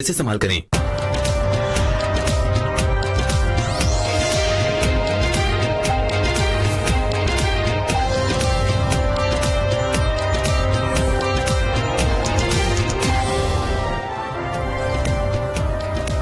कैसे संभाल करें।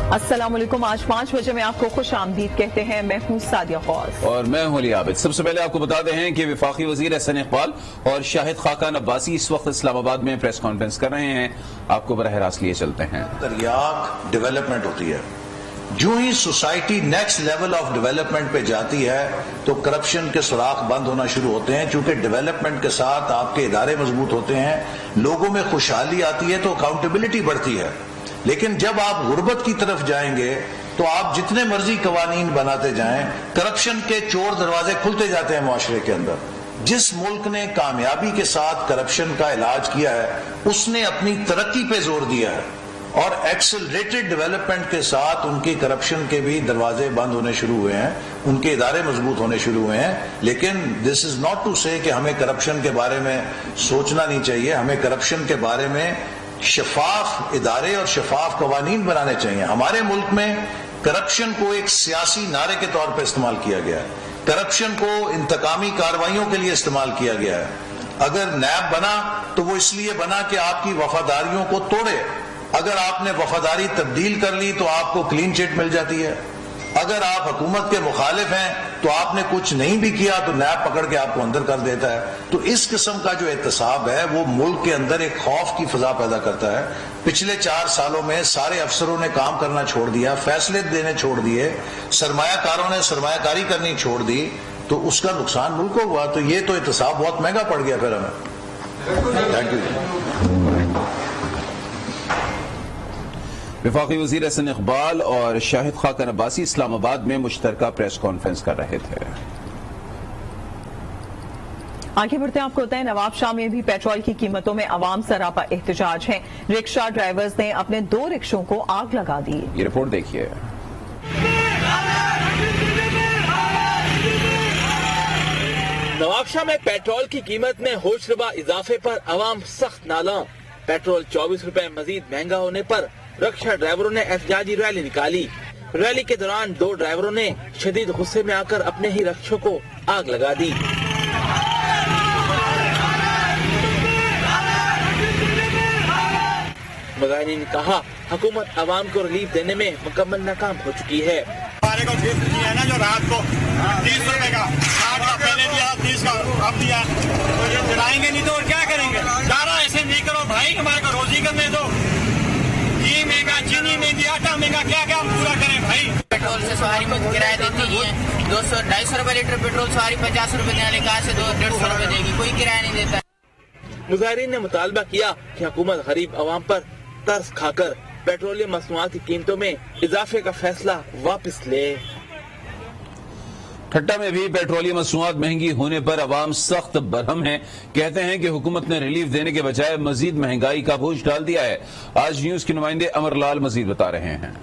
अस्सलाम वालेकुम। आज 5 बजे में आपको खुश आमदीद कहते हैं। मैं हूँ सादिया गौस और मैं हूं अली आबिद। सबसे पहले आपको बता दें कि वफाकी वजीर एहसन इकबाल और शाहिद खाकान अब्बासी इस वक्त इस्लामाबाद में प्रेस कॉन्फ्रेंस कर रहे हैं। आपको बरह रास्त लिए चलते हैं। तरियाक डेवलपमेंट होती है। जो ही society next level of development पे जाती है तो करप्शन के सुराख बंद होना शुरू होते हैं, क्योंकि डेवलपमेंट के साथ आपके इदारे मजबूत होते हैं, लोगों में खुशहाली आती है तो अकाउंटेबिलिटी बढ़ती है। लेकिन जब आप गुर्बत की तरफ जाएंगे तो आप जितने मर्जी कवानीन बनाते जाएं, करप्शन के चोर दरवाजे खुलते जाते हैं मुआशरे के अंदर। जिस मुल्क ने कामयाबी के साथ करप्शन का इलाज किया है उसने अपनी तरक्की पे जोर दिया है, और एक्सेलरेटेड डेवलपमेंट के साथ उनकी करप्शन के भी दरवाजे बंद होने शुरू हुए हैं, उनके इदारे मजबूत होने शुरू हुए हैं। लेकिन दिस इज नॉट टू से कि हमें करप्शन के बारे में सोचना नहीं चाहिए। हमें करप्शन के बारे में शफाफ इदारे और शफाफ कवानीन बनाने चाहिए। हमारे मुल्क में करप्शन को एक सियासी नारे के तौर पर इस्तेमाल किया गया है, करप्शन को इंतकामी कार्रवाइयों के लिए इस्तेमाल किया गया है। अगर नैब बना तो वो इसलिए बना कि आपकी वफादारियों को तोड़े। अगर आपने वफादारी तब्दील कर ली तो आपको क्लीन चिट मिल जाती है। अगर आप हुकूमत के मुखालिफ हैं तो आपने कुछ नहीं भी किया तो नैब पकड़ के आपको अंदर कर देता है। तो इस किस्म का जो एहतसाब है वो मुल्क के अंदर एक खौफ की फजा पैदा करता है। पिछले 4 सालों में सारे अफसरों ने काम करना छोड़ दिया, फैसले देने छोड़ दिए, सरमायाकारों ने सरमायाकारी करनी छोड़ दी, तो उसका नुकसान मुल्क को हुआ। तो ये तो एहतसाब बहुत महंगा पड़ गया फिर हमें। Thank you. वफाकी वजीर एहसन इकबाल और शाहिद खाकान अब्बासी इस्लामाबाद में मुश्तरका प्रेस कॉन्फ्रेंस कर रहे थे। आगे बढ़ते आपको बताएं, नवाब शाह में भी पेट्रोल की कीमतों में अवाम सरापा एहतजाज है। रिक्शा ड्राइवर्स ने अपने 2 रिक्शों को आग लगा दी। ये रिपोर्ट देखिए। नवाबशाह में पेट्रोल की कीमत में होशरुबा इजाफे पर अवाम सख्त नालां। पेट्रोल 24 रुपए मजीद महंगा होने पर रिक्शा ड्राइवरों ने एहतजाजी रैली निकाली। रैली के दौरान 2 ड्राइवरों ने शदीद गुस्से में आकर अपने ही रिक्शों को आग लगा दी। मुजाहिरीन ने कहा हुकूमत अवाम को रिलीफ देने में मुकम्मल नाकाम हो चुकी है। हमारे को दिया ना जो रात को 30 रुपए का, 8 का पहले दिया, 30 का अब दिया, तो ये चलाएंगे नहीं तो और क्या करेंगे। सारा ऐसे नहीं करो भाई, हमारे को रोजी करने दो। घी महंगा, चीनी महंगी, आटा महंगा, क्या क्या हम पूरा करें भाई। पेट्रोल से सवारी को किराया देती नहीं है। 200-250 रुपए लीटर पेट्रोल सवारी 50 रुपए देने कहा से 150 रुपए देगी, कोई किराया नहीं देता। मुजाहिरीन ने मुतालबा किया कि हुकूमत गरीब अवाम पर तरस खाकर पेट्रोलियम मसनूआत की कीमतों में इजाफे का फैसला वापस ले। ठट्टा में भी पेट्रोलियम मसनूआत महंगी होने पर अवाम सख्त बरहम है। कहते हैं कि हुकूमत ने रिलीफ देने के बजाय मजीद महंगाई का बोझ डाल दिया है। आज न्यूज के नुमाइंदे अमरलाल मजीद बता रहे हैं।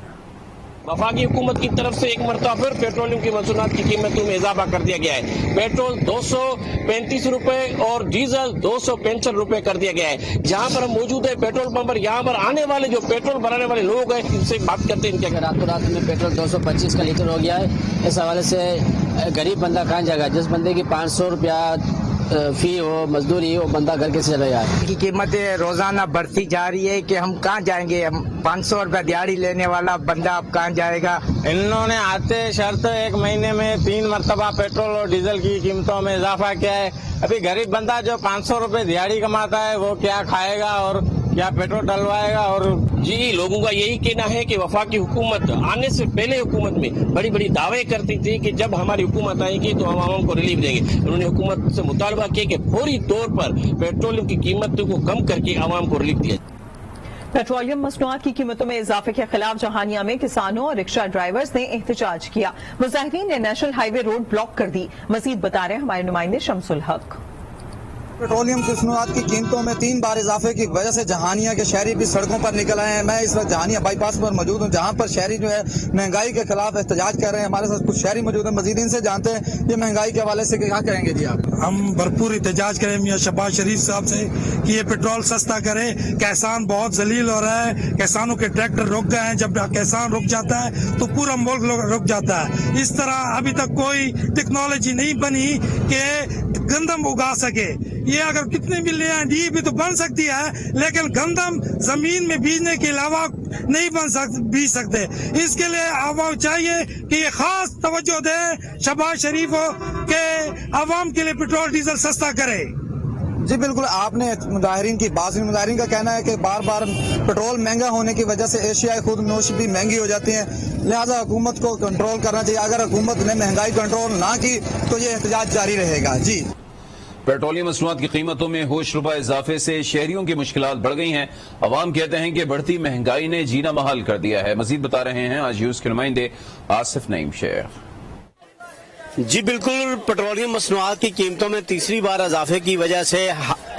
वफाकी हुकूमत की तरफ से एक मरतबा फिर पेट्रोलियम की मसनूआत की कीमतों में इजाफा कर दिया गया है। पेट्रोल 235 रुपए और डीजल 265 रुपए कर दिया गया है। जहां पर हम मौजूद है पेट्रोल पंप पर, यहाँ पर आने वाले जो पेट्रोल भराने वाले लोग हैं इनसे बात करते हैं। इनके रातों रात में पेट्रोल 225 का लीटर हो गया है। इस हवाले से गरीब बंदा कहाँ जाएगा? जिस बंदे की 500 रुपया फी हो, मजदूरी हो, बंदा घर कैसे चलेगा? की कीमतें रोजाना बढ़ती जा रही है कि हम कहाँ जाएंगे। हम 500 रुपया दिहाड़ी लेने वाला बंदा अब कहाँ जाएगा। इन्होंने आते शर्त 1 महीने में 3 मरतबा पेट्रोल और डीजल की कीमतों में इजाफा किया है। अभी गरीब बंदा जो 500 रुपए दिहाड़ी कमाता है वो क्या खाएगा और क्या पेट्रोल डलवाएगा? और जी लोगों का यही कहना है कि वफाकी हुकूमत आने से पहले हुकूमत में बड़ी बड़ी दावे करती थी कि जब हमारी हुकूमत आएगी तो हम आवाम को रिलीफ देंगे। उन्होंने हुकूमत से मुतालबा किया कि फौरी तौर पर पेट्रोलियम की कीमतों को कम करके आवाम को रिलीफ दिया। पेट्रोलियम मसनूआत की कीमतों में इजाफे के खिलाफ जहानिया में किसानों और रिक्शा ड्राइवर्स ने एहतजाज किया। मुजाहिरीन ने नेशनल हाईवे रोड ब्लॉक कर दी। मजीद बता रहे हैं हमारे नुमाइंदे शमसुल हक। पेट्रोलियम की मसनूआत की कीमतों में 3 बार इजाफे की वजह से जहानिया के शहरी भी सड़कों पर निकल आए हैं। मैं इस वक्त जहानिया बाईपास पर मौजूद हूँ, जहाँ पर शहरी जो है महंगाई के खिलाफ एहतजाज कर रहे हैं। हमारे साथ कुछ शहरी मौजूद हैं, मजीद इनसे जानते हैं ये महंगाई के हवाले से क्या कहेंगे जी आप। हम भरपूर एहतजाज करें मियां शहबाज शरीफ साहब से कि ये पेट्रोल सस्ता करे। किसान बहुत जलील हो रहा है, किसानों के ट्रैक्टर रुक गए हैं। जब किसान रुक जाता है तो पूरा मुल्क रुक जाता है। इस तरह अभी तक कोई टेक्नोलॉजी नहीं बनी कि गंदम उगा सके। ये अगर कितने भी ले आए डीएपी तो बन सकती है, लेकिन गंदम जमीन में बीजने के अलावा नहीं बीज सकते। इसके लिए आवाम चाहिए कि ये खास तवज्जो दे, शहबाज शरीफ के आवाम के लिए पेट्रोल डीजल सस्ता करे। जी बिल्कुल, आपने मुजाहिरीन की बात सुनी। मुजाहिरीन का कहना है कि बार बार पेट्रोल महंगा होने की वजह से एशियाई खुद नोश भी महंगी हो जाती है, लिहाजा हुकूमत को कंट्रोल करना चाहिए। अगर हुकूमत ने महंगाई कंट्रोल ना की तो ये एहतजाज जारी रहेगा। जी, पेट्रोलियम मसनूआत की कीमतों में होश रुपा इजाफे से शहरियों की मुश्किलात बढ़ गई हैं। अवाम कहते हैं कि बढ़ती महंगाई ने जीना महाल कर दिया है। मजीद बता रहे हैं आज न्यूज़ के नुमाइंदे आसिफ नईम शेख। जी बिल्कुल, पेट्रोलियम मसनूआत की कीमतों में तीसरी बार इजाफे की वजह से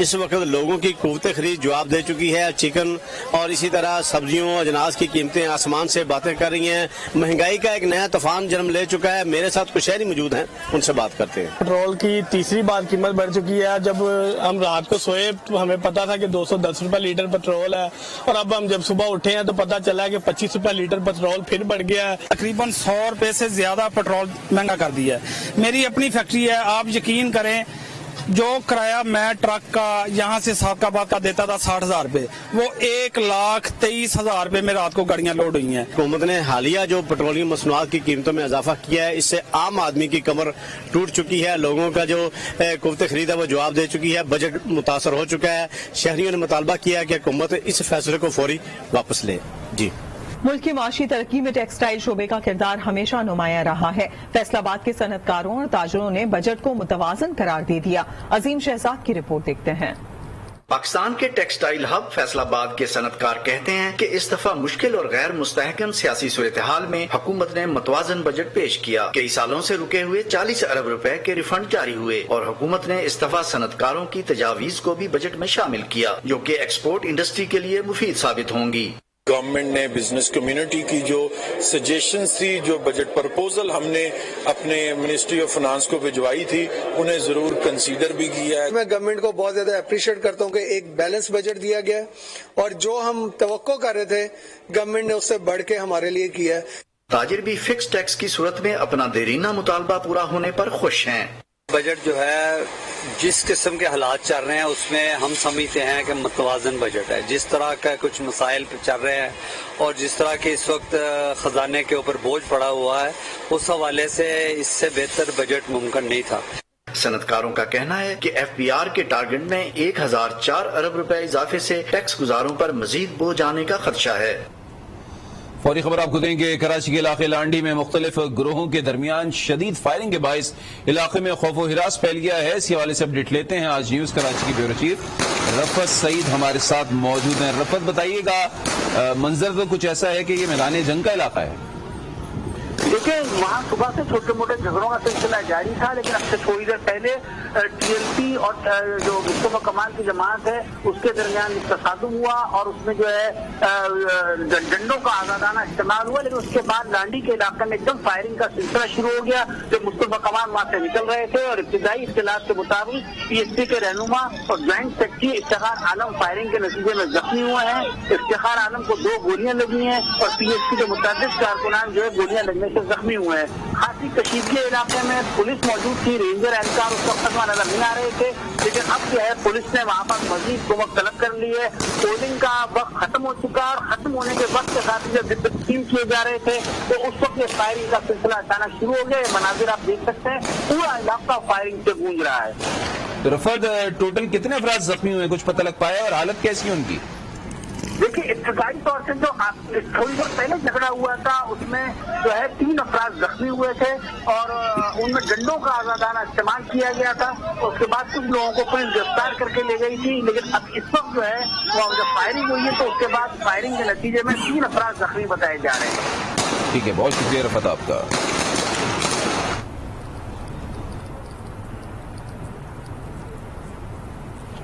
इस वक्त लोगों की क़ुव्वत खरीद जवाब दे चुकी है। चिकन और इसी तरह सब्जियों अजनास की कीमतें आसमान से बातें कर रही हैं। महंगाई का एक नया तूफान जन्म ले चुका है। मेरे साथ कुछ शहरी मौजूद हैं, उनसे बात करते हैं। पेट्रोल की तीसरी बार कीमत बढ़ चुकी है। जब हम रात को सोए तो हमें पता था कि 210 रुपए लीटर पेट्रोल है, और अब हम जब सुबह उठे हैं तो पता चला कि 25 रुपए लीटर पेट्रोल फिर बढ़ गया है। तकरीबन 100 रुपए से ज्यादा पेट्रोल महंगा कर दिया है। मेरी अपनी फैक्ट्री है, आप यकीन करें जो किराया मैं ट्रक का यहाँ से सादकाबाद का देता था 60,000 रुपए, वो 1,23,000 रुपए में रात को गाड़ियाँ लोड हुई हैं। हुकूमत ने हालिया जो पेट्रोलियम मसनूआत की कीमतों में इजाफा किया है, इससे आम आदमी की कमर टूट चुकी है। लोगों का जो क़ुव्वत खरीद है वो जवाब दे चुकी है। बजट मुतासर हो चुका है। शहरियों ने मुतालबा किया है कि हुकूमत इस फैसले को फौरी वापस ले। जी, मुल्क की माशी तरक्की में टेक्सटाइल शोबे का किरदार हमेशा नुमाया रहा है। फैसलाबाद के सनतकारों और ताजरों ने बजट को मुतवाजन करार दे दिया। अजीम शहजाद की रिपोर्ट देखते हैं। पाकिस्तान के टेक्सटाइल हब फैसलाबाद के सनतकार कहते हैं कि इस दफा मुश्किल और गैर मुस्तहकम सियासी सूरत हाल में हुकूमत ने मुतवाजन बजट पेश किया। कई सालों से रुके हुए 40 अरब रुपए के रिफंड जारी हुए और हुकूमत ने इस दफा सनतकारों की तजावीज को भी बजट में शामिल किया, जो कि एक्सपोर्ट इंडस्ट्री के लिए मुफीद साबित होंगी। गवर्नमेंट ने बिजनेस कम्युनिटी की जो सजेशंस थी, जो बजट प्रपोजल हमने अपने मिनिस्ट्री ऑफ फाइनेंस को भिजवाई थी, उन्हें जरूर कंसीडर भी किया है। मैं गवर्नमेंट को बहुत ज्यादा अप्रिशिएट करता हूँ कि एक बैलेंस बजट दिया गया है और जो हम तवक्को कर रहे थे गवर्नमेंट ने उससे बढ़ के हमारे लिए किया है। ताजिर भी फिक्स टैक्स की सूरत में अपना देरीना मुतालबा पूरा होने पर खुश हैं। बजट जो है जिस किस्म के हालात चल रहे हैं उसमें हम समझते हैं कि मुतवाजन बजट है। जिस तरह का कुछ मसाइल चल रहे हैं और जिस तरह के इस वक्त खजाने के ऊपर बोझ पड़ा हुआ है, उस हवाले से इससे बेहतर बजट मुमकिन नहीं था। सनतकारों का कहना है कि FBR के टारगेट में 1004 अरब रुपए इजाफे से टैक्स गुजारों पर मजीद बोझ आने का खदशा है। फौरी खबर आपको देंगे। कराची के इलाके लांडी में मुख्तलिफ ग्रोहों के दरमियान शदीद फायरिंग के बाइस इलाके में खौफ व हिरास फैल गया है। इसी हवाले से अपडेट लेते हैं। आज न्यूज कराची की ब्यूरो चीफ रफत सईद हमारे साथ मौजूद हैं। रफत, बताइएगा, मंजर तो कुछ ऐसा है कि ये मैदान जंग का इलाका है। देखिए, वहाँ सुबह से छोटे मोटे झगड़ों का सिलसिला जारी था, लेकिन अब से थोड़ी देर पहले TLP और जो मुस्तफा कमाल की जमात है उसके दरमियान तसादुम हुआ और उसमें जो है डंडों का आजादाना इस्तेमाल हुआ। लेकिन उसके बाद लांडी के इलाके में एकदम फायरिंग का सिलसिला शुरू हो गया। जब मुस्तफा कमाल वहाँ से निकल रहे थे और इब्तिदाई इत्तलात के मुताबिक PSP के रहनुमा और ज्वाइंट सेक्रेटरी इफ्तिखार आलम फायरिंग के नतीजे में जख्मी हुए हैं। इफ्तिखार आलम को 2 गोलियां लगी हैं और PSP के मुताबिक कारकुनान जो है गोलियां लगने से जख्मी हुए हैं। खासी कशीदगी इलाके में पुलिस मौजूद थी, रेंजर एहलकार उस वक्त वहाँ नजर नहीं आ रहे थे, लेकिन अब जो है पुलिस ने वहाँ पर मजीद कुवत तलब कर ली है। पोलिंग का वक्त खत्म हो चुका है और खत्म होने के वक्त के साथ जब तकसीम किए जा रहे थे तो उस वक्त ये फायरिंग का सिलसिला अचानक शुरू हो गया। ये मनाजिर आप देख सकते हैं, पूरा इलाका फायरिंग से गूंज रहा है। रफत, टोटल कितने अफराद जख्मी हुए, कुछ पता लग पाया और हालत कैसी है उनकी? देखिए, इब्तदाई तौर से जो थोड़ी देर पहले झगड़ा हुआ था उसमें जो है 3 अफराद जख्मी हुए थे और उनमें डंडों का आजादाना इस्तेमाल किया गया था। उसके बाद कुछ लोगों को पुलिस गिरफ्तार करके ले गई थी, लेकिन अब इस वक्त जो है वो जब फायरिंग हुई है तो उसके बाद फायरिंग के नतीजे में 3 अफराद जख्मी बताए जा रहे हैं। ठीक है, बहुत शुक्रिया रफत आपका।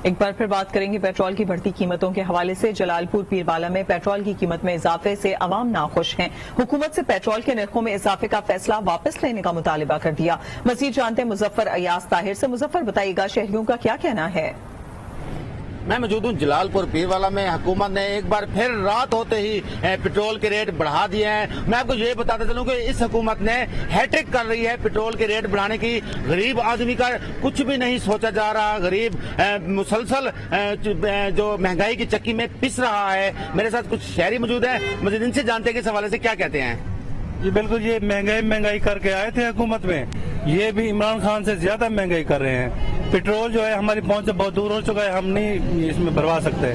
एक बार फिर बात करेंगे पेट्रोल की बढ़ती कीमतों के हवाले से। जलालपुर पीरवाला में पेट्रोल की कीमत में इजाफे से अवाम नाखुश हैं। हुकूमत से पेट्रोल के नरखों में इजाफे का फैसला वापस लेने का मुतालिबा कर दिया। मजीद जानते हैं मुजफ्फर अयास ताहिर से। मुजफ्फर, बताइएगा शहरियों का क्या कहना है? मैं मौजूद हूँ जलालपुर पीरवाला में। हुकूमत ने एक बार फिर रात होते ही पेट्रोल के रेट बढ़ा दिए हैं। मैं आपको ये बताता चलूँ कि इस हुकूमत ने हैट्रिक कर रही है पेट्रोल के रेट बढ़ाने की। गरीब आदमी का कुछ भी नहीं सोचा जा रहा। गरीब मुसलसल जो महंगाई की चक्की में पिस रहा है। मेरे साथ कुछ शहरी मौजूद है, मजीद इनसे जानते हैं कि इस हवाले से क्या कहते हैं। जी बिल्कुल, ये महंगाई करके आए थे हुकूमत में, ये भी इमरान खान से ज्यादा महंगाई कर रहे हैं। पेट्रोल जो है हमारी पहुंच से बहुत दूर हो चुका है, हम नहीं इसमें भरवा सकते।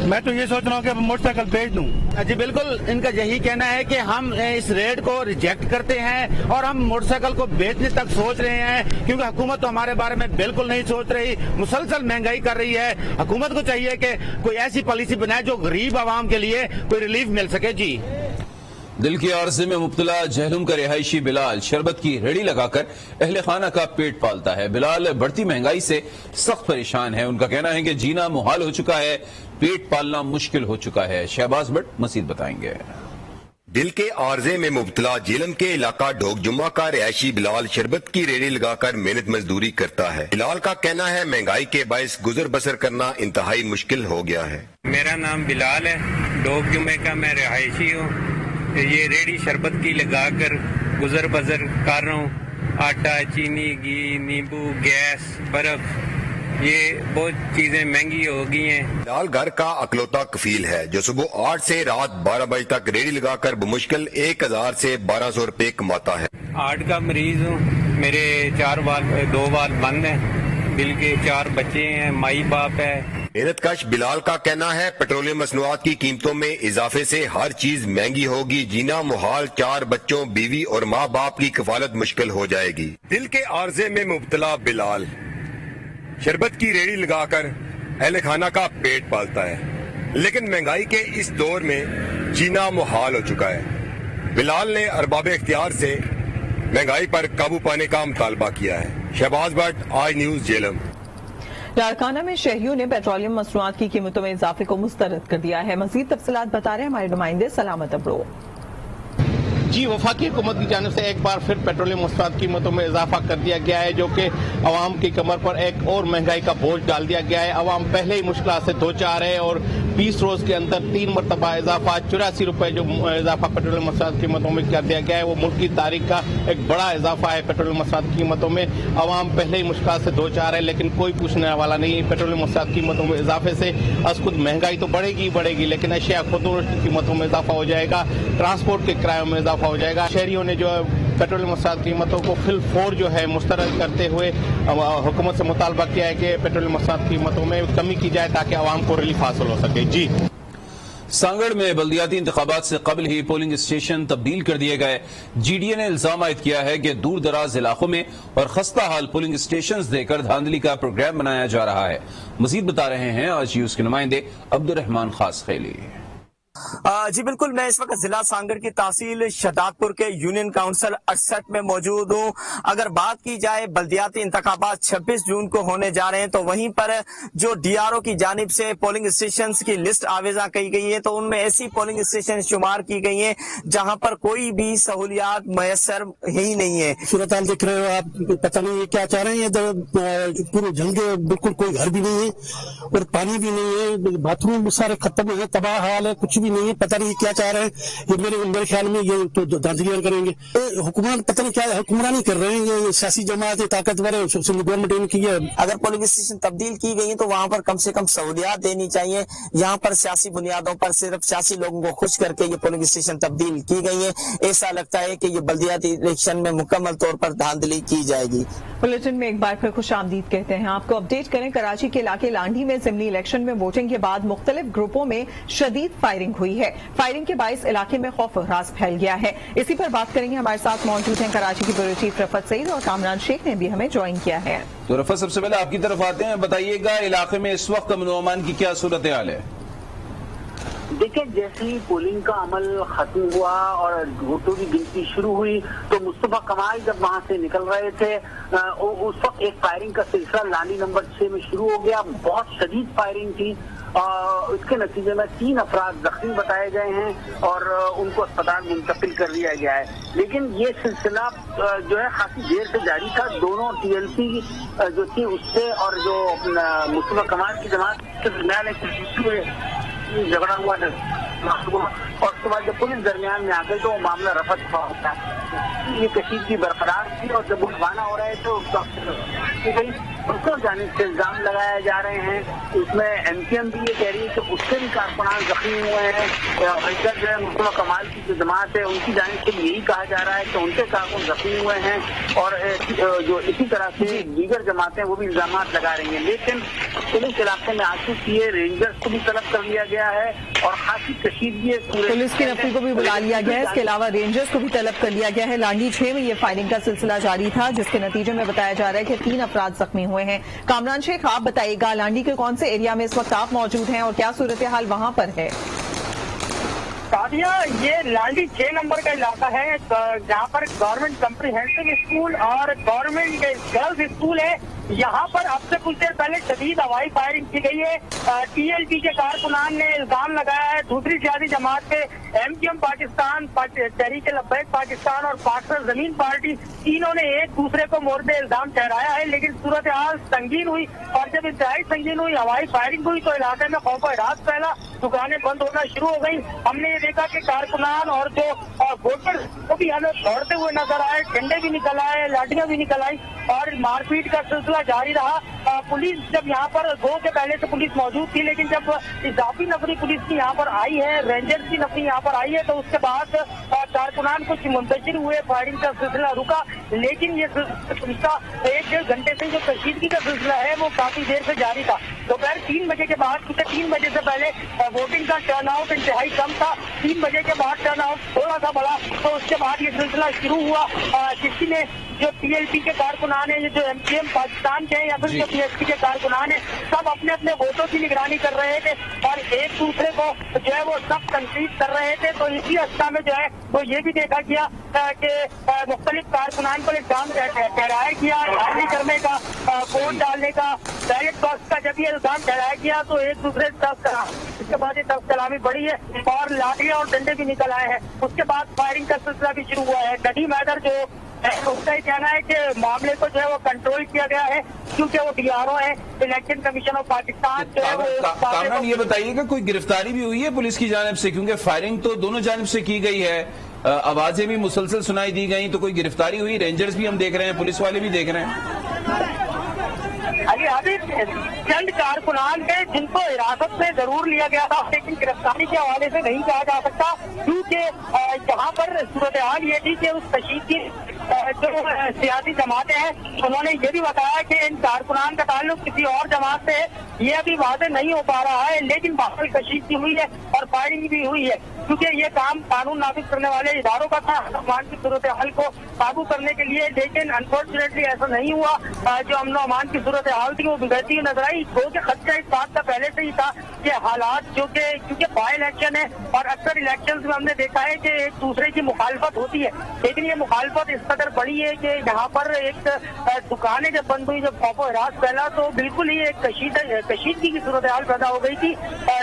मैं तो ये सोच रहा हूँ कि अब मोटरसाइकिल बेच दूं। जी बिल्कुल, इनका यही कहना है कि हम इस रेट को रिजेक्ट करते हैं और हम मोटरसाइकिल को बेचने तक सोच रहे हैं, क्योंकि हुकूमत तो हमारे बारे में बिल्कुल नहीं सोच रही, मुसलसल महंगाई कर रही है। हुकूमत को चाहिए कि कोई ऐसी पॉलिसी बनाए जो गरीब आवाम के लिए कोई रिलीफ मिल सके। जी, दिल के आर्जे में मुब्तला जहलुम का रिहायशी बिलाल शरबत की रेड़ी लगाकर अहले खाना का पेट पालता है। बिलाल बढ़ती महंगाई से सख्त परेशान है। उनका कहना है कि जीना मुहाल हो चुका है, पेट पालना मुश्किल हो चुका है। शहबाज भट्ट मजीद बताएंगे। दिल के आर्जे में मुब्तला झेलम के इलाका ढोक जुम्मा का रिहायशी बिलाल शरबत की रेड़ी लगाकर मेहनत मजदूरी करता है। बिलाल का कहना है महंगाई के बायस गुजर बसर करना इंतहाई मुश्किल हो गया है। मेरा नाम बिलाल है, ढोक जुम्मे का मैं रिहायशी हूँ। ये रेडी शरबत की लगाकर गुजर बसर कर रहा हूँ। आटा, चीनी, घी, नींबू, गैस, बर्फ, ये बहुत चीजें महंगी हो गई हैं। बिलाल घर का अकलौता कफील है जो सुबह 8 से रात 12 बजे तक रेडी लगाकर बमुश्किल 1000 से 1200 रुपए कमाता है। हार्ट का मरीज हूँ, मेरे 2 वाल बंद हैं, दिल के 4 बच्चे हैं, माई बाप है। मेहनतकश बिलाल का कहना है पेट्रोलियम मसनूआत की कीमतों में इजाफे से हर चीज महंगी होगी, जीना मुहाल, 4 बच्चों, बीवी और माँ बाप की कफालत मुश्किल हो जाएगी। दिल के आर्जे में मुब्तला बिलाल शरबत की रेड़ी लगाकर अहले खाना का पेट पालता है, लेकिन महंगाई के इस दौर में जीना मुहाल हो चुका है। बिलाल ने अरबाब इख्तियार से महंगाई पर काबू पाने का मुतालबा किया है। शहबाज भट्ट, आज न्यूज, झेलम। लाड़काना में शहरियों ने पेट्रोलियम मसनूआत की कीमतों में इजाफे को मुस्तरद कर दिया है। मजीद तफसीलात बता रहे हैं हमारे नुमाइंदे सलामत अब्रो। जी, वफाकी हुकूमत की जानिब से एक बार फिर पेट्रोलियम मसनूआत की कीमतों में इजाफा कर दिया गया है, जो कि अवाम की कमर पर एक और महंगाई का बोझ डाल दिया गया है। अवाम पहले ही मुश्किल से दो चार है और 20 रोज के अंदर 3 मरतबा इजाफा 84 रुपए जो इजाफा पेट्रोलियम मसनूआत की कीमतों में कर दिया गया है, वो मुल्क की तारीख का एक बड़ा इजाफा है। पेट्रोलियम मसनूआत की कीमतों में अवाम पहले ही मुश्किल से दो चार है, लेकिन कोई पूछने वाला नहीं। पेट्रोलियम मसनूआत की कीमतों में इजाफे से खुद महंगाई तो बढ़ेगी, लेकिन अशिया खुदों की कीमतों में इजाफा हो जाएगा, ट्रांसपोर्ट के किरायों में इजाफा हो जाएगा। शहरियों ने जो पेट्रोलियम मसनूआत की कीमतों को फिल फोर जो है मुस्तरद करते हुए हुकूमत से मुतालबा किया है कि पेट्रोलियम मसनूआत की कीमतों में कमी की जाए ताकि आवाम को रिलीफ हासिल हो सके। जी, सांगड़ में बल्दियाती इंतखाबात से कबल ही पोलिंग स्टेशन तब्दील कर दिए गए। जीडीए ने इल्जाम आयद किया है कि दूर दराज इलाकों में और खस्ता हाल पोलिंग स्टेशन देकर धांधली का प्रोग्राम बनाया जा रहा है। मजीद बता रहे हैं आज यूज के नुमाइंदे अब्दुर्रहमान खास खेली। जी बिल्कुल, मैं इस वक्त जिला सांगड़ की तहसील शहदादपुर के यूनियन काउंसिल 68 में मौजूद हूँ। अगर बात की जाए बल्दियाती इंतखाबात 26 जून को होने जा रहे हैं, तो वहीं पर जो डीआरओ की जानिब से पोलिंग स्टेशन की लिस्ट आवेजा की गई है, तो उनमें ऐसी पोलिंग स्टेशन शुमार की गई है जहाँ पर कोई भी सहूलियात मैसर ही नहीं है। सूरत हाल देख रहे हो आप, पता नहीं क्या चाह रहे हैं। पूरे जंगे, बिल्कुल कोई घर भी नहीं है और पानी भी नहीं है, बाथरूम सारे खत्म है, तबाह हाल है, कुछ भी नहीं है। पता नहीं क्या चाह रहे हैं, ये मेरे ख्याल में ये तो धांधलियां करेंगे। हुकूमत पता नहीं क्या हुक्मरानी कर रहे हैं, ये सियासी जमात ताकतवर है, गवर्नमेंट इनकी है। अगर पोलिंग स्टेशन तब्दील की गई है तो वहाँ पर कम से कम सहूलियात देनी चाहिए। यहाँ पर सियासी बुनियादों पर सिर्फ सियासी लोगों को खुश करके ये पोलिंग स्टेशन तब्दील की गई है। ऐसा लगता है कि ये बल्दियाती इलेक्शन में मुकम्मल तौर पर धांधली की जाएगी। बुलेटिन में एक बार फिर खुश आमदीद कहते हैं। आपको अपडेट करें, कराची के इलाके लांडी में जिमनी इलेक्शन में वोटिंग के बाद मुख्तलिफ ग्रुपों में शदीद फायरिंग हुई है। फायरिंग के बायस इलाके में खौफ हरास फैल गया है। इसी पर बात करेंगे। हमारे साथ मौजूद हैं कराची की ब्यूरो चीफ रफत सईद और कामरान शेख ने भी हमें ज्वाइन किया है। तो रफत, सबसे पहले आपकी तरफ आते हैं, बताइएगा इलाके में इस वक्त अमन व अमान की क्या सूरत हाल है? देखिए, जैसे ही पोलिंग का अमल खत्म हुआ और वोटों की गिनती शुरू हुई तो मुस्तफा कमाल जब वहां से निकल रहे थे उस वक्त एक फायरिंग का सिलसिला लानी नंबर 6 में शुरू हो गया। बहुत शदीद फायरिंग थी। इसके नतीजे में 3 अफराद जख्मी बताए गए हैं और उनको अस्पताल मुंतकिल कर दिया गया है। लेकिन ये सिलसिला जो है काफी देर से जारी था। दोनों टीएलपी जो थी उससे और जो मुस्तफा कमाल की जमात के दरमियान झगड़ा हुआ और उसके बाद जब पुलिस दरमियान में आ गई तो वो मामला रफा दफा होता है। ये कशीदगी बरकरार थी और जब उठवाना हो रहे तो उसको जाने से इल्जाम लगाए जा रहे हैं। उसमें एमकेएम भी ये कह रही है कि उससे भी कारकुनान जख्मी हुए हैं। जो है मुस्तफा कमाल की जो जमात है उनकी जानिब से यही कहा जा रहा है कि उनके कारकुन जख्मी हुए हैं और जो इसी तरह से दीगर जमातें वो भी इल्जाम लगा रही हैं। लेकिन पुलिस इलाके में आ चुकी है, रेंजर्स को भी तलब कर लिया गया है और खासी कशीदगी पुलिस की नफरी को भी बुला लिया गया है। इसके अलावा रेंजर्स को भी तलब कर लिया गया है। लांडी 6 में ये फायरिंग का सिलसिला जारी था जिसके नतीजे में बताया जा रहा है कि 3 अफराद जख्मी हुए हैं। कामरान शेख, आप बताइएगा लांडी के कौन से एरिया में इस वक्त आप मौजूद हैं और क्या सूरत हाल वहां पर है? सादिया, ये लांडी 6 नंबर का इलाका है जहाँ पर गवर्नमेंट कम्प्रीहेंसिव स्कूल और गवर्नमेंट गर्ल्स स्कूल है। यहाँ पर अब से कुछ देर पहले शदीद हवाई फायरिंग की गई है। टीएलपी के कारकुनान ने इल्जाम लगाया है दूसरी सियासी जमात पे एमकेएम पाकिस्तान, तहरीक लब्बैक पाकिस्तान और पाकिस्तान जमीन पार्टी, तीनों ने एक दूसरे को मोर्दे इल्जाम ठहराया है। लेकिन सूरत हाल संगीन हुई और जब इंतहाई संगीन हुई, हवाई फायरिंग हुई तो इलाके में खौफ रात फैला, दुकानें बंद होना शुरू हो गई। हमने ये देखा कि कारकुनान और जो वोटर को भी हमें दौड़ते हुए नजर आए, डंडे भी निकल आए, लाठियां भी निकल आई और मारपीट का सिलसिला जारी रहा। पुलिस जब यहाँ पर 2 के पहले से पुलिस मौजूद थी, लेकिन जब इजाफी नफरी पुलिस की यहाँ पर आई है, रेंजर्स की नफरी यहाँ पर आई है तो उसके बाद कारकुनान कुछ मुंतशिर हुए, फायरिंग का सिलसिला रुका। लेकिन ये सिलसिला 1-1.5 घंटे से जो कशीदगी का सिलसिला है वो काफी देर से जारी था। दोपहर 3 बजे के बाद, क्योंकि 3 बजे से पहले वोटिंग का टर्न आउट इंतहाई कम था, 3 बजे के बाद टर्न आउट थोड़ा सा बढ़ा तो उसके बाद ये सिलसिला शुरू हुआ। किसी ने जो टीएलपी के कारकुनान है, ये जो एमकेएम पाकिस्तान के हैं या फिर जो पीएसपी के कारकुनान है, सब अपने अपने वोटों की निगरानी कर रहे थे और एक दूसरे को जो है वो सब तनकीद कर रहे थे। तो इसी अवस्था में जो है वो ये भी देखा गया कि मुख्तलिफ कारकुनान को इल्जाम ठहराया गया हाजिरी करने का, वोट डालने का, बैलेट बॉक्स का। जब ये इल्जाम ठहराया गया तो एक दूसरे इसके बाद ये तब सलामी बढ़ी है और लाठियां और डंडे भी निकल आए हैं। उसके बाद फायरिंग का सिलसिला भी शुरू हुआ है। नदीम हैदर जो उसका ही कहना है कि मामले को जो है वो कंट्रोल किया गया है क्योंकि वो डीआरओ है, इलेक्शन कमीशन ऑफ पाकिस्तान जो है वो। कामरान, ये बताइएगा कोई गिरफ्तारी भी हुई है पुलिस की जानिब से? क्योंकि फायरिंग तो दोनों जानिब से की गई है, आवाजें भी मुसलसल सुनाई दी गई, तो कोई गिरफ्तारी हुई? रेंजर्स भी हम देख रहे हैं, पुलिस वाले भी देख रहे हैं। अभी चंद कारकुनान थे जिनको हिरासत में जरूर लिया गया था, लेकिन गिरफ्तारी के हवाले से नहीं कहा जा सकता क्योंकि यहाँ पर सूरत हाल ये थी कि उस कशीदगी जो सियासी जमातें हैं उन्होंने ये भी बताया कि इन कारकुनान का ताल्लुक किसी और जमात से है। ये अभी वादे नहीं हो पा रहा है, लेकिन बाहर कशीदगी हुई है और फायरिंग भी हुई है क्योंकि ये काम कानून नाफिज करने वाले इदारों का था अमन की सूरत हाल को काबू करने के लिए। लेकिन अनफॉर्चुनेटली ऐसा नहीं हुआ। जो अमन अमान की सूरत हाल थी वो बिगड़ती हुई नजर आई। दो के खदशा इस बात का पहले से ही था कि हालात जो कि क्योंकि बाई इलेक्शन है और अक्सर इलेक्शन में हमने देखा है कि एक दूसरे की मुखालफत होती है, लेकिन ये मुखालफत इस कदर बड़ी है कि यहाँ पर एक दुकानें जब बंद हुई, जब खौफ हिरास फैला तो बिल्कुल ही एक कशीदगी की सूरत हाल पैदा हो गई थी।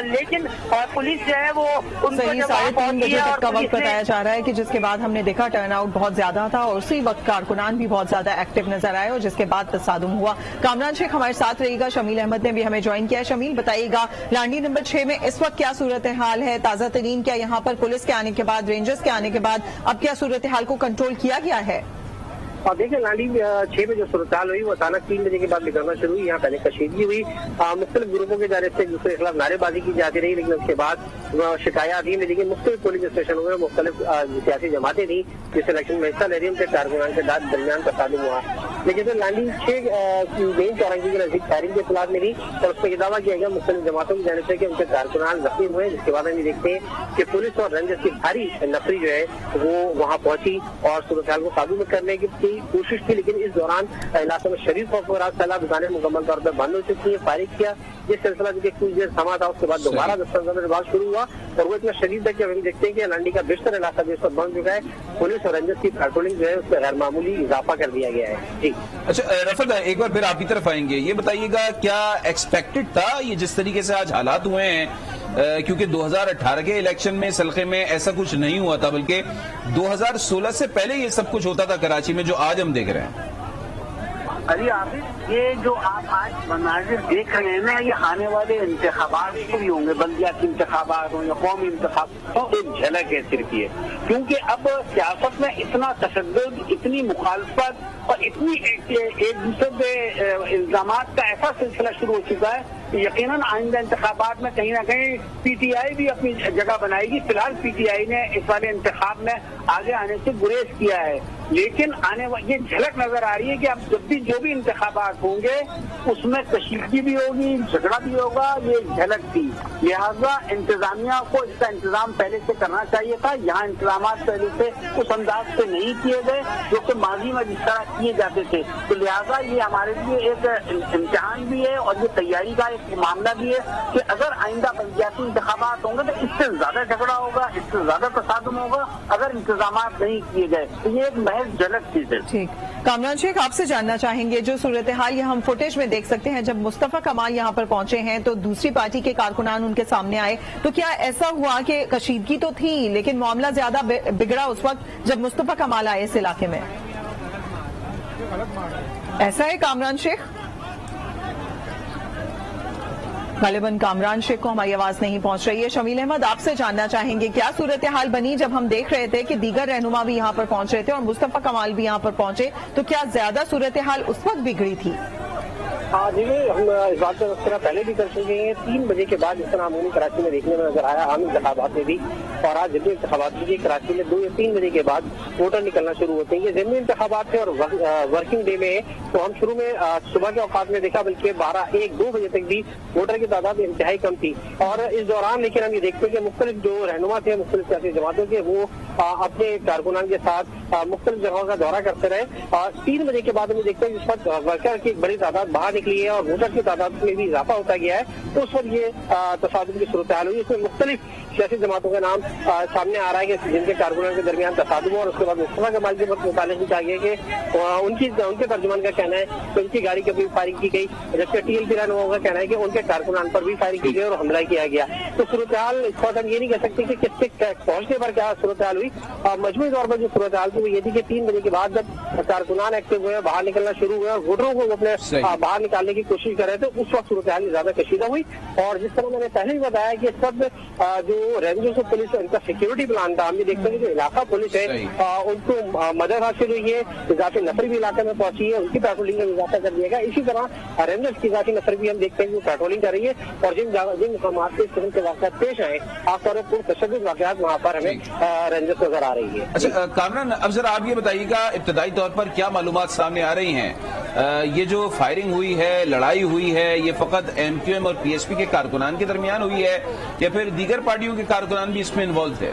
लेकिन पुलिस जो है वो उनको 3:30 बजे तक का वक्त बताया जा रहा है कि जिसके बाद हमने देखा टर्नआउट बहुत ज्यादा था और उसी वक्त कारकुनान भी बहुत ज्यादा एक्टिव नजर आए और जिसके बाद तसादुम हुआ। कामरान शेख हमारे साथ रहेगा, शमील अहमद ने भी हमें ज्वाइन किया है। शमील, बताइएगा लांडी नंबर 6 में इस वक्त क्या सूरत हाल है? ताजा तरीन क्या यहाँ पर पुलिस के आने के बाद, रेंजर्स के आने के बाद अब क्या सूरत हाल को कंट्रोल किया गया है? और देखिए लांडी 6 में जो सूरत-ए-हाल हुई वो अचानक 3 बजे के बाद बिगड़ना शुरू हुई। यहाँ पहले कशीदगी हुई, मुख्तलिफ ग्रुपों के जाने से एक दूसरे के खिलाफ नारेबाजी की जाती रही, लेकिन उसके बाद शिकायत ही मिली कि मुख्तलिफ पोलिंग स्टेशनों में मुख्तलिफ सियासी जमातें थी जिस इलेक्शन में हिस्सा ले रही उनके कारकुनान के दरमियान तसादुम हुआ। लेकिन फिर लांडी 6 मेन चौरंगी के नजदीक फायरिंग की इत्तला मिली और उसमें ये दावा किया गया मुख्तलिफ जमातों की जानिब से कि उनके कारकुनान जख्मी हुए। जिसके बाद हम ये देखते हैं कि पुलिस और रेंजर्स की भारी नफरी जो है वो वहाँ पहुंची और सूरत-ए-हाल को काबू में करने की कोशिश की, लेकिन इस दौरान इलाके में शरीफ खौफ फैला, दुकानें मुकम्मल तौर पर बंद हो चुकी है। फायरिंग किया ये सिलसिला जो कि कुछ देर थमा था, उसके बाद दोबारा 10-15 बाद शुरू हुआ और वो इतना शदीद है कि हम देखते हैं कि लांडी का बेशतर इलाका जो इस पर बंद चुका है। पुलिस और रेंजर्स की पेट्रोलिंग जो है उसमें गैर मामूली इजाफा कर दिया गया है। जी अच्छा रफत, एक बार फिर आपकी तरफ आएंगे, ये बताइएगा क्या एक्सपेक्टेड था ये जिस तरीके से आज हालात हुए हैं, क्योंकि 2018 के इलेक्शन में सल्खे में ऐसा कुछ नहीं हुआ था, बल्कि 2016 से पहले ये सब कुछ होता था कराची में, जो आज हम देख रहे हैं। अली आबिद, ये जो आप आज मनाजिर देख रहे हैं ना, ये आने वाले इंतखाबात भी होंगे, बल्दियाती इंतखाबात हो या कौमी इंतखाब, तो एक झलक है सिर्फ ये, क्योंकि अब सियासत में इतना तशद्दुद, इतनी मुखालफत और इतनी एक दूसरे पे इल्जामात का ऐसा सिलसिला शुरू हो चुका है कि यकीनन आइंदा इंतखाबात में कहीं ना कहीं पीटीआई भी अपनी जगह बनाएगी। फिलहाल पीटीआई ने इस वाले इंतखाब में आगे आने से गुरेज किया है, लेकिन ये झलक नजर आ रही है कि अब जब भी जो भी इंतखाबात होंगे उसमें कशीदगी भी होगी, झगड़ा भी होगा, ये झलक थी। लिहाजा इंतजामिया को इसका इंतजाम पहले से करना चाहिए था। यहाँ इंतजाम पहले से उस अंदाज से नहीं किए गए जो कि माजी में जिस तरह किए जाते थे, तो लिहाजा ये हमारे लिए एक इम्तिहान भी है और ये तैयारी का एक मामला भी है कि अगर आइंदा बल्दियाती इंतखाबात होंगे तो इससे ज्यादा झगड़ा होगा, इससे ज्यादा तसादुम होगा अगर इंतजाम नहीं किए गए। तो ये एक महज झलक चीज है। ठीक, कामरान शेख आपसे जानना चाहेंगे, जो सूरत हाल ये हम फुटेज में देख सकते हैं, जब मुस्तफा कमाल यहाँ पर पहुंचे हैं तो दूसरी पार्टी के कारकुनान उनके सामने आए, तो क्या ऐसा हुआ कि कशीदगी तो थी लेकिन मामला ज्यादा बिगड़ा उस वक्त जब मुस्तफा कमाल आए इस इलाके में? ऐसा है कामरान शेख? गालिबन कामरान शेख को हमारी आवाज नहीं पहुंच रही है। शमील अहमद आपसे जानना चाहेंगे, क्या सूरत हाल बनी जब हम देख रहे थे कि दीगर रहनुमा भी यहाँ पर पहुंच रहे थे और मुस्तफा कमाल भी यहाँ पर पहुंचे, तो क्या ज्यादा सूरत हाल उस वक्त बिगड़ी थी? हाँ जी, हम इस बात का तस्करा पहले भी कर चुके हैं। 3 बजे के बाद जिस तरह अमूमी कराची में देखने में नजर आया आम इंतखाबात में भी, और आज जब इंतखाबात भी कराची में 2 या 3 बजे के बाद वोटर निकलना शुरू होते हैं। ये ज़मीनी इंतखाबात थे और वर्किंग डे में है, तो हम शुरू में सुबह के औकात में देखा बल्कि 12-1-2 बजे तक भी वोटर की तादाद इंतहाई कम थी। और इस दौरान लेकिन हम ये देखते हैं कि मुख्तलिफ जो रहनुमा थे मुख्तलिफ सियासी जमातों के, वो अपने कारकुनान के साथ मुख्तलिफ जगहों का दौरा करते रहे। और 3 बजे के बाद हम देखते हैं जिस वक्त वर्कर की एक बड़ी तादाद बाहर निकली है और वोटर की तादाद में भी इजाफा होता गया है, तो उस वक्त ये तसादुम की सूरत हाल हुई। इसमें मुख्तलिफ सियासी जमातों का नाम सामने आ रहा है कि जिनके कारकुनान के दरमियान तसादुम हुआ। और उसके बाद मुस्तफा कमाल के मुतालिक भी कहा गया कि उनके तर्जुमान का कहना है कि उनकी गाड़ी की भी फायरिंग की गई, जबकि टीएलपी रहनुमाओं का कहना है कि उनके कारकुनान पर भी फायरिंग की गई और हमला किया गया। तो सूरत हाल इस वक्त हम ये नहीं कह सकते कि किसके पहुंचने पर क्या सूरत हाल हुई। मजमूई तौर पर जो सूरत हाल थी वो ये थी कि 3 बजे के बाद जब कारकुनान एक्टिव हुए, बाहर निकलना शुरू हुए और वोटरों को अपने बाहर निकालने की कोशिश कर रहे थे, उस वक्त सूरत हाल ज्यादा कशीदा हुई। और जिस तरह मैंने पहले भी बताया कि इस वक्त जो रेंजर्स और पुलिस उनका सिक्योरिटी प्लान था, हम ये देखते हैं कि जो इलाका पुलिस है उनको मदद हासिल हुई है, इजाफी नफर भी इलाके में पहुंची है, उनकी पेट्रोलिंग में इजाफा कर दिया गया। इसी तरह रेंजर्स की इजाफी नफर भी हम देखते हैं कि पेट्रोलिंग कर रही है और जिन मुकामात पे इस किस्म के वाक़यात पेश आए, खासतौर पर तशद्दुद वाक़यात वहाँ पर हमें रेंजर्स नजर आ रही है। अच्छा कामरान, अब जरा आप ये बताइएगा इब्तदाई तौर पर क्या मालूमात सामने आ रही हैं? ये जो फायरिंग हुई है, लड़ाई हुई है, ये फकत एमक्यूएम और पीएसपी के कारकुनान के दरमियान हुई है या फिर दीगर पार्टियों के कारकुनान भी इसमें इन्वॉल्व थे?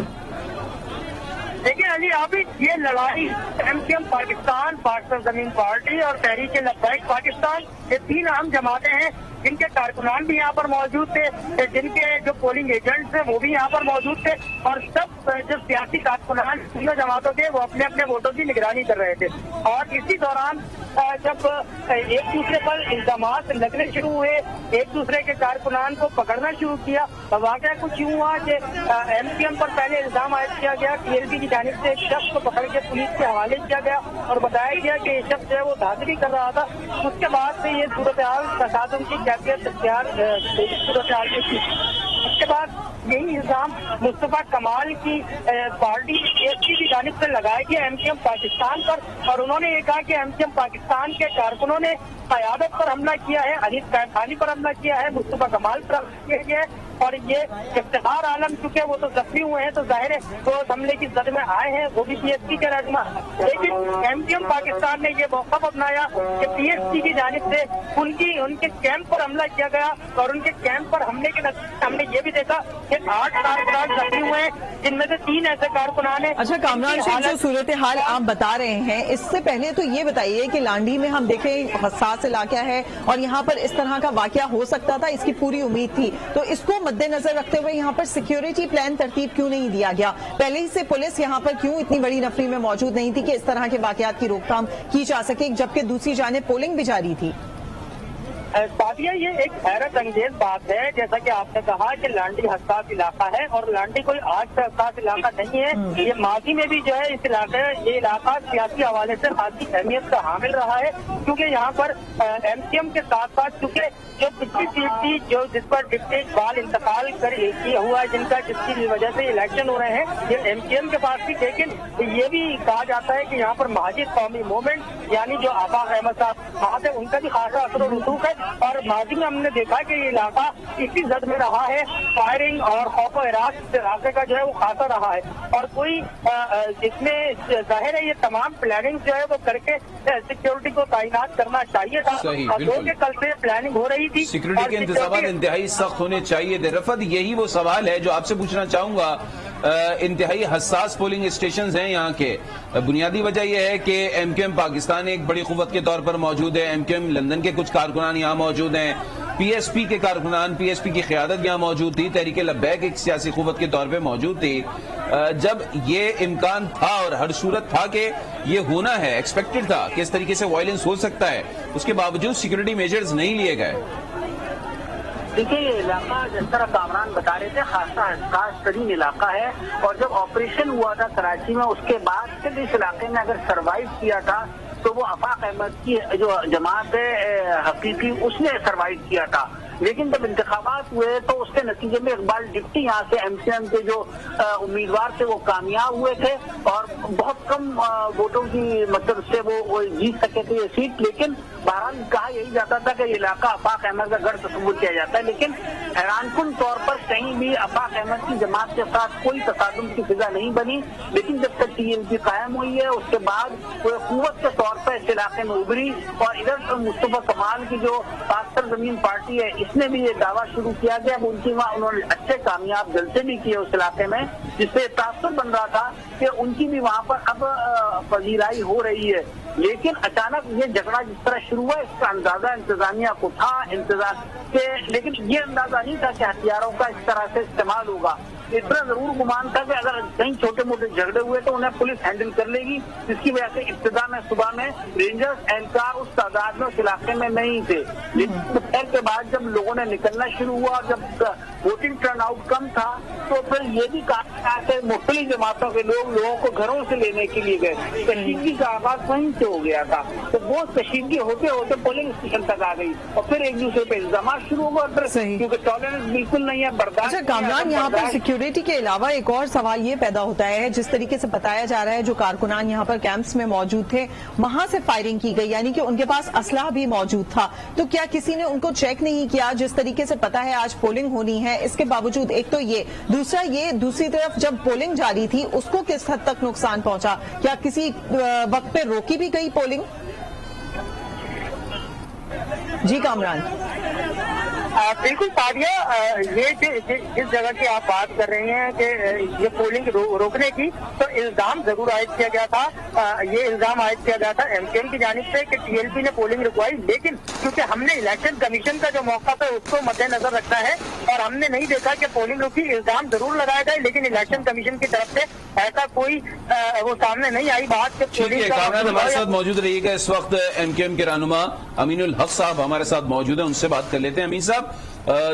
देखिए अली आबिद, ये लड़ाई एमक्यूएम पाकिस्तान, पाकिस्तान जमीन पार्टी और तहरीक लब्बैक पाकिस्तान, ये 3 अहम जमातें हैं जिनके कारकुनान भी यहाँ पर मौजूद थे, जिनके जो पोलिंग एजेंट्स हैं वो भी यहाँ पर मौजूद थे। और सब जो सियासी कारकुनान तीनों जमातों के वो अपने अपने वोटों की निगरानी कर रहे थे। और इसी दौरान जब एक दूसरे पर इल्जामात लगने शुरू हुए, एक दूसरे के कारकुनान को पकड़ना शुरू किया, तो वाकया कुछ यूँ हुआ कि एमक्यूएम पर पहले इल्जाम आयद किया गया, टीएलपी की जानिब से एक शख्स को पकड़ के पुलिस के हवाले किया गया और बताया गया कि ये शख्स जो है वो धांधली कर रहा था। उसके बाद से ये सूरत हाल तसादुम की कैफियत इख्तियार सूरत हाल में थी। उसके बाद यही इल्जाम मुस्तफा कमाल की पार्टी पीएसपी की जानिब से लगाया गया एमक्यूएम पाकिस्तान पर, और उन्होंने ये कहा कि एमक्यूएम पाकिस्तान के कारकुनों ने क़यादत पर हमला किया है, हनीफ कैफ खानी पर हमला किया है, मुस्तफा कमाल पर हमला किया है और ये इफ्तिखार आलम चुके वो तो जख्मी हुए हैं, तो जाहिर है वो हमले की जद में आए हैं, वो भी PSP के रहनुमा। लेकिन MKM पाकिस्तान ने ये मौका अपनाया कि PSP की जानिब से उनके कैंप पर हमला किया गया, और उनके कैंप पर हमले के नतीजे हमने ये भी देखा कि 8 कारकुनान जख्मी हुए हैं, जिनमें से 3 ऐसे कारकुनान हैं। अच्छा कामरान शेख, जो सूरत हाल आप बता रहे हैं, इससे पहले तो ये बताइए कि लांडी में हम देखें हसास इलाका है और यहाँ पर इस तरह का वाकया हो सकता था, इसकी पूरी उम्मीद थी, तो इसको मद्देनजर रखते हुए यहाँ पर सिक्योरिटी प्लान तरतीब क्यों नहीं दिया गया? पहले ही से पुलिस यहाँ पर क्यों इतनी बड़ी नफरी में मौजूद नहीं थी कि इस तरह के वाकयात की रोकथाम की जा सके, जबकि दूसरी जानिब पोलिंग भी जारी थी? सादिया, ये एक हैरत अंगेज बात है, जैसा कि आपने कहा कि लांडी हसास इलाका है, और लांडी कोई आज से हसास इलाका नहीं है। ये माजी में भी जो है ये इलाका सियासी हवाले से खासी अहमियत का हामिल रहा है, क्योंकि यहाँ पर MKM के साथ साथ चूंकि जो पिछली सीट थी जिस पर डिप्टी इकबाल इंतकाल किया हुआ है, जिसकी वजह से इलेक्शन हो रहे हैं, ये MKM के पास थी। लेकिन ये भी कहा जाता है कि यहाँ पर महाजिद कौमी मूवमेंट यानी जो आफाक अहमद साहब है, उनका भी खासा असर और रसूख है, और माजी में हमने देखा कि ये इलाका इसी जद में रहा है, फायरिंग और खौफ हिरासत इलाके का जो है वो खासा रहा है, और कोई इसमें जाहिर है ये तमाम प्लानिंग जो है वो करके सिक्योरिटी को तैनात करना चाहिए था। क्योंकि कल से प्लानिंग हो रही थी, सिक्योरिटी के इंतजाम इंतहाई सख्त होने चाहिए थे। रफत, यही वो सवाल है जो आपसे पूछना चाहूंगा। इंतहाई हसास पोलिंग स्टेशन हैं यहाँ के। बुनियादी वजह यह है कि MKM पाकिस्तान एक बड़ी कुव्वत के तौर पर मौजूद है, MKM लंदन के कुछ कारकुनान यहाँ मौजूद हैं, PSP के कारकुनान, PSP की क़यादत यहाँ मौजूद थी, तहरीक लब्बैक एक सियासी कुव्वत के तौर पर मौजूद थी। जब ये इम्कान था और हर सूरत था कि ये होना है, एक्सपेक्टेड था कि इस तरीके से वायलेंस हो सकता है, उसके बावजूद सिक्योरिटी मेजर्स नहीं लिए गए। देखिए, ये इलाका जिस तरह कामरान बता रहे थे खासा हसास तरीन इलाका है, और जब ऑपरेशन हुआ था कराची में उसके बाद फिर इस इलाके में अगर सर्वाइव किया था तो वो आफाक अहमद की जो जमात है हकीकी, उसने सर्वाइव किया था। लेकिन जब इंतखाबात हुए तो उसके नतीजे में इकबाल डिप्टी यहाँ से MKM के जो उम्मीदवार थे वो कामयाब हुए थे, और बहुत कम वोटों की मतलब से वो जीत सके थे ये सीट। लेकिन बहरहाल कहा यही जाता था कि ये इलाका आफाक अहमद का गढ़ तस्वुर किया जाता है, लेकिन हैरानकुन तौर पर कहीं भी आफाक अहमद की जमात के साथ कोई तसादुम की फिजा नहीं बनी। लेकिन जब तक TLP कायम हुई है उसके बाद वो कुव्वत के तौर पर इस इलाके में उभरी, और इधर मुस्तफा कमाल की जो पाकिस्तान जमीन पार्टी है इसने भी ये दावा शुरू किया गया, उनकी वहाँ उन्होंने अच्छे कामयाब जलसे भी किए उस इलाके में, जिससे तासुर बन रहा था कि उनकी भी वहाँ पर अब पजीराई हो रही है। लेकिन अचानक ये झगड़ा जिस तरह शुरू हुआ इसका अंदाजा इंतजामिया को था, लेकिन ये अंदाजा नहीं था कि हथियारों का इस तरह से इस्तेमाल होगा। इतना जरूर गुमान था कि अगर कहीं छोटे मोटे झगड़े हुए तो उन्हें पुलिस हैंडल कर लेगी, जिसकी वजह से इब्तिदा में सुबह में रेंजर्स एहलकार उस तादाद में उस इलाके में नहीं थे। लेकिन दोपहर के बाद जब लोगों ने निकलना शुरू हुआ, जब वोटिंग टर्न आउट कम था, तो फिर ये भी कहा कि मुख्तलिफ जमातों के लोगों को घरों से लेने के लिए गए। कशीदगी का आगाज वहीं से हो गया था, तो वो कशीदगी होते होते पोलिंग स्टेशन तक आ गई, और फिर एक दूसरे पे इल्जाम शुरू हुआ, क्योंकि टॉलरेंस बिल्कुल नहीं है, बर्दाश्त। अच्छा कामरान, यहाँ पर सिक्योरिटी के अलावा एक और सवाल ये पैदा होता है, जिस तरीके से बताया जा रहा है जो कारकुनान यहाँ पर कैंप्स में मौजूद थे वहां से फायरिंग की गई, यानी कि उनके पास असलहा भी मौजूद था, तो क्या किसी ने उनको चेक नहीं किया? जिस तरीके से पता है आज पोलिंग होनी है, इसके बावजूद एक तो ये, दूसरा ये, दूसरी तरफ जब पोलिंग जारी थी उसको किस हद तक नुकसान पहुंचा? क्या किसी वक्त पे रोकी भी गई पोलिंग? जी कामरान। बिल्कुल सादिया, ये जिस जगह की आप बात कर रहे हैं कि ये पोलिंग रोकने की, तो इल्जाम जरूर आयद किया गया था। ये इल्जाम आयद किया गया था MKM की जानिब से कि TLP ने पोलिंग रुकवाई, लेकिन क्योंकि हमने इलेक्शन कमीशन का जो मौका था उसको मद्देनजर रखना है और हमने नहीं देखा कि पोलिंग रुकी। इल्जाम जरूर लगाया गया, लेकिन इलेक्शन कमीशन की तरफ से ऐसा कोई वो सामने नहीं आई बात कि पोलिंग। हमारे साथ मौजूद रहिएगा इस वक्त MKM के रहनुमा अमीनुल हक साहब हमारे साथ मौजूद है, उनसे बात कर लेते हैं। अमीन साहब,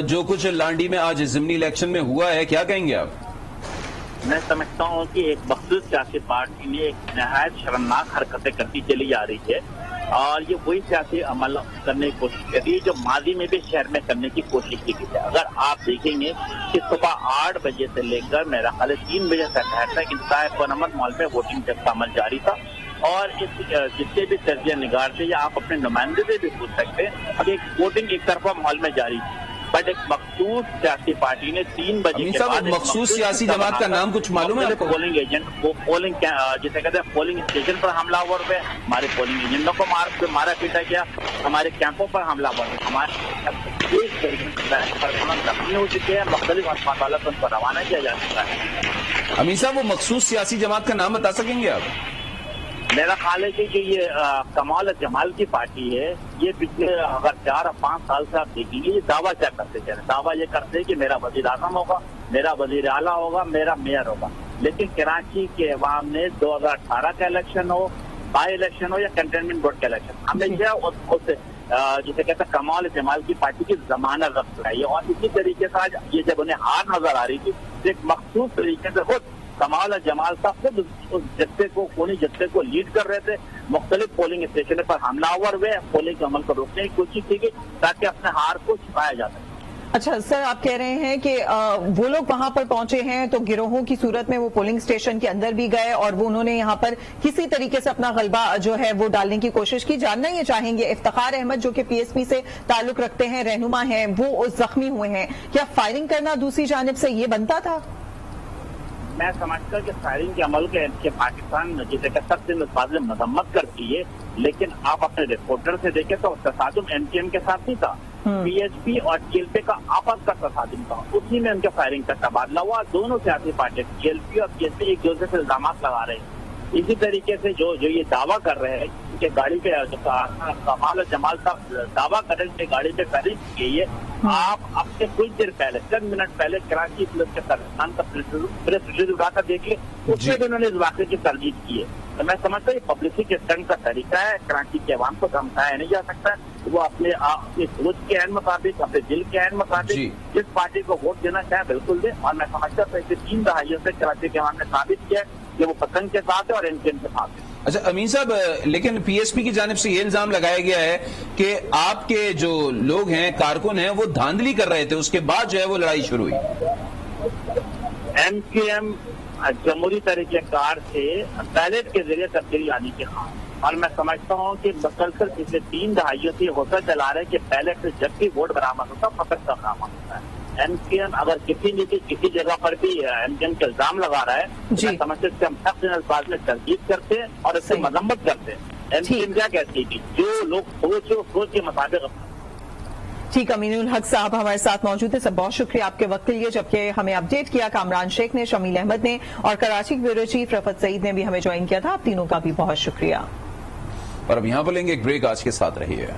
जो कुछ लांडी में आज ज़िमनी इलेक्शन में हुआ है, क्या कहेंगे आप? मैं समझता हूँ कि एक मखसूस सियासी पार्टी ने एक नहायत शर्मनाक हरकतें करती चली जा रही है, और ये वही सियासी अमल करने की कोशिश कर रही है जो माजी में भी शहर में करने की कोशिश की गई है। अगर आप देखेंगे कि सुबह 8 बजे से लेकर मेरा ख्याल 3 बजे तक इंतजार पनामत मॉल में वोटिंग का अमल जारी था, और इस जिससे भी तर्जिया निगार थे या आप अपने नुमाइंदे से भी पूछ सकते हैं, अब एक वोटिंग एक तरफा माहौल में जारी थी। बट एक मखसूस सियासी पार्टी ने 3 बजे अमीन के साहब, बाद एक मखसूस सियासी जमात का नाम कुछ मालूम है आपको? पोलिंग एजेंट वो पोलिंग जिसे कहते हैं पोलिंग स्टेशन पर हमलावर हुए, हमारे पोलिंग एजेंटों को मारा पीटा गया, हमारे कैंपों पर हमलावर हुए, हमारे जख्मी हो चुके हैं, मुख्तलिफ अस्पतालों से उनको रवाना किया जा चुका है। अमीन साहब, वो मखसूस सियासी जमात का नाम बता सकेंगे आप? मेरा ख्याल है कि जो ये कमाल जमाल की पार्टी है, ये पिछले अगर 4 या 5 साल से आप देखेंगे ये दावा क्या करते चले, दावा ये करते हैं कि मेरा वजीर आजम होगा, मेरा वजीर आला होगा, मेरा मेयर होगा। लेकिन कराची के अवाम ने 2018 का इलेक्शन हो, बाई इलेक्शन हो या कंटेनमेंट बोर्ड का इलेक्शन, हमेशा उस जिसे कहते हैं कमाल जमाल की पार्टी की जमानत रख रही है। और इसी तरीके से आज ये जब उन्हें हार नजर आ रही थी, एक मखसूस तरीके से खुद कमाल जमाल साहब खुद उस जत्थे को खूनी जत्थे को लीड कर रहे थे, मुख्तलिफ पोलिंग स्टेशन पर हमलावर हुए, पोलिंग के अमल को रोकने की कोशिश की गई ताकि अपने हार को छुपाया जा सके। अच्छा सर, आप कह रहे हैं कि वो लोग वहां पर पहुंचे हैं तो गिरोहों की सूरत में वो पोलिंग स्टेशन के अंदर भी गए और वो उन्होंने यहाँ पर किसी तरीके से अपना गलबा जो है वो डालने की कोशिश की। जानना ये चाहेंगे, इफ्तिखार अहमद जो कि पीएसपी से ताल्लुक रखते हैं, रहनुमा हैं, वो जख्मी हुए हैं, क्या फायरिंग करना दूसरी जानिब से ये बनता था? मैं समझता हूँ कि फायरिंग के अमल के पाकिस्तान जिसे कि सबसे मुतबादिल मजम्मत करती है, लेकिन आप अपने रिपोर्टर से देखें तो तसादुम एमकेएम के साथ नहीं था, पीएचपी और टीएलपी का आपस का तसादुम था, उसी में उनके फायरिंग का तबादला हुआ। दोनों सियासी पार्टी टीएलपी और पीएचपी एक दूसरे से इल्जाम लगा रहे हैं। इसी तरीके से जो ये दावा कर रहे हैं कि गाड़ी पे कमाल जमाल साहब दावा कर रहे हैं कि गाड़ी पे फायरिंग की है, आप अब से कुछ देर पहले, चंद मिनट पहले कराची पुलिस के सरदार का प्रेस रिलीज उठाकर देखिए, उसमें भी उन्होंने इस वाक़े की तरजीह की है। तो मैं समझता हूँ पब्लिसिटी स्टंट का तरीका है, कराची के अवाम को धमकाया नहीं जा सकता। वो अपने सोच के एन मुताबिक, अपने दिल के एन मुताबिक जिस पार्टी को वोट देना चाहे बिल्कुल दे। और मैं समझता हूँ पिछले 3 दहाइयों से कराची के अवाम ने साबित किया कि वो पतंग के साथ है और एमकेएम के साथ है। अच्छा अमीन साहब, लेकिन पीएसपी की जानिब से ये इल्जाम लगाया गया है कि आपके जो लोग हैं, कारकुन हैं, वो धांधली कर रहे थे, उसके बाद जो है वो लड़ाई शुरू हुई। एमकेएम जमहूरी तरीके कार से बैलेट के जरिए तब्दीली आने के खिलाफ, और मैं समझता हूँ कि मुसलसल पिछले 3 दहाइयों से होता चला रहा है कि बैलेट से जब भी वोट बरामद होता है फकत का बरामद होता है। एमकेएम अगर किसी जगह पर भी एमकेएम के इल्जाम लगा रहा है, मैं समझते हम सख्त अल्फाज में तरजीह करते हैं और इससे मजम्मत करते हैं। एमकेएम क्या कहती है, जो लोग सोच के मुताबिक। ठीक, अमीनुल हक साहब हमारे साथ मौजूद है। सब बहुत शुक्रिया आपके वक्त के लिए, जबकि हमें अपडेट किया कामरान शेख ने, शमील अहमद ने और कराची के ब्यूरो चीफ रफत सईद ने भी हमें ज्वाइन किया था। आप तीनों का भी बहुत शुक्रिया। और अब यहाँ पर लेंगे एक ब्रेक, आज के साथ रहिए।